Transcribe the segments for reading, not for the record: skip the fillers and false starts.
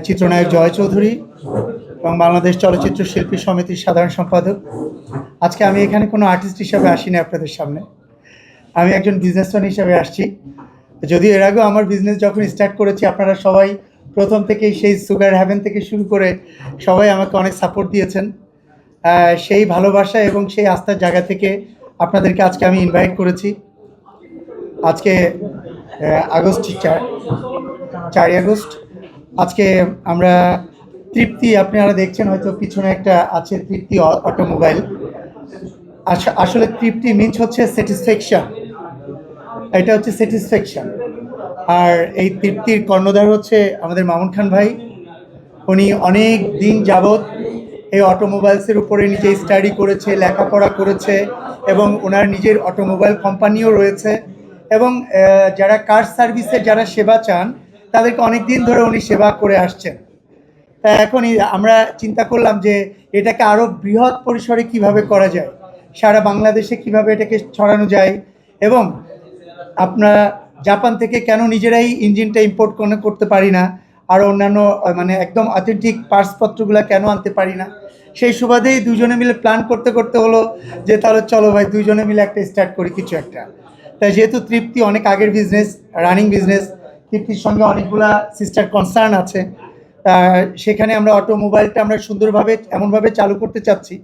চিত্রনায়ক জয় চৌধুরী এবং বাংলাদেশ চলচ্চিত্র শিল্পী সমিতির সাধারণ সম্পাদক। আজকে আমি এখানে কোনো আর্টিস্ট হিসাবে আসিনি আপনাদের সামনে, আমি একজন বিজনেসম্যান হিসাবে আসছি। যদিও এর আগেও আমার বিজনেস যখন স্টার্ট করেছি আপনারা সবাই প্রথম থেকেই সেই সুগার হ্যাভেন থেকে শুরু করে সবাই আমাকে অনেক সাপোর্ট দিয়েছেন। সেই ভালোবাসা এবং সেই আস্থার জায়গা থেকে আপনাদেরকে আজকে আমি ইনভাইট করেছি। আজকে আগস্ট 4 আগস্ট আজকে আমরা তৃপ্তি, আপনারা দেখছেন হয়তো পিছনে একটা আছে তৃপ্তি অটোমোবাইল। আসলে তৃপ্তি মিনস হচ্ছে স্যাটিসফ্যাকশন, এটা হচ্ছে স্যাটিসফ্যাকশন। আর এই তৃপ্তির কর্ণধার হচ্ছে আমাদের মামুন খান ভাই। উনি অনেক দিন যাবৎ এই অটোমোবাইলসের উপরে নিজে স্টাডি করেছে, লেখাপড়া করেছে এবং ওনার নিজের অটোমোবাইল কোম্পানিও রয়েছে এবং যারা কার সার্ভিসের যারা সেবা চান তাদেরকে অনেক দিন ধরে উনি সেবা করে আসছেন। তা এখনই আমরা চিন্তা করলাম যে এটাকে আরও বৃহৎ পরিসরে কিভাবে করা যায়, সারা বাংলাদেশে কিভাবে এটাকে ছড়ানো যায় এবং আপনারা জাপান থেকে কেন নিজেরাই ইঞ্জিনটা ইম্পোর্ট করতে পারি না, আর অন্যান্য মানে একদম অথেন্টিক পার্টসপত্রগুলো কেন আনতে পারি না। সেই সুবাদেই দুজনে মিলে প্ল্যান করতে করতে হলো যে তাহলে চলো ভাই দুজনে মিলে একটা স্টার্ট করি কিছু একটা। তাই যেহেতু তৃপ্তি অনেক আগের বিজনেস, রানিং বিজনেস, তৃপ্তির সঙ্গে অনেকগুলা সিস্টার কনসার্ন আছে, সেখানে আমরা অটোমোবাইলটা আমরা সুন্দরভাবে এমনভাবে চালু করতে চাচ্ছি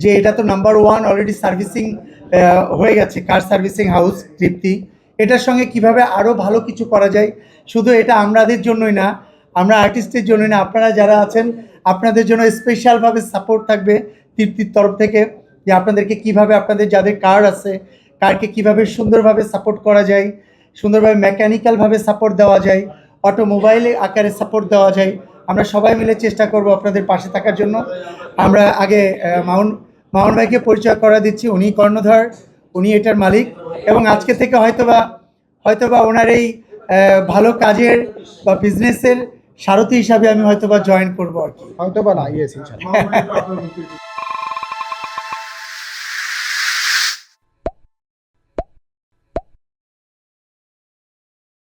যে এটা তো নাম্বার 1 অলরেডি সার্ভিসিং হয়ে গেছে, কার সার্ভিসিং হাউস তৃপ্তি। এটার সঙ্গে কিভাবে আরও ভালো কিছু করা যায়, শুধু এটা আমাদের জন্যই না, আমরা আর্টিস্টের জন্যই না, আপনারা যারা আছেন আপনাদের জন্য স্পেশালভাবে সাপোর্ট থাকবে তৃপ্তির তরফ থেকে, যে আপনাদেরকে কিভাবে আপনাদের যাদের কার আছে কারকে কিভাবে সুন্দরভাবে সাপোর্ট করা যায়, সুন্দরভাবে মেকানিক্যালভাবে সাপোর্ট দেওয়া যায়, অটোমোবাইলে আকারে সাপোর্ট দেওয়া যায়। আমরা সবাই মিলে চেষ্টা করব আপনাদের পাশে থাকার জন্য। আমরা আগে মামুন ভাইকে পরিচয় করা দিচ্ছি, উনি কর্ণধার, উনি এটার মালিক এবং আজকে থেকে হয়তোবা ওনার এই ভালো কাজের বা বিজনেসের সারথি হিসাবে আমি হয়তোবা জয়েন করবো আর কি, হয়তোবা না, ইয়েস ইনশাআল্লাহ।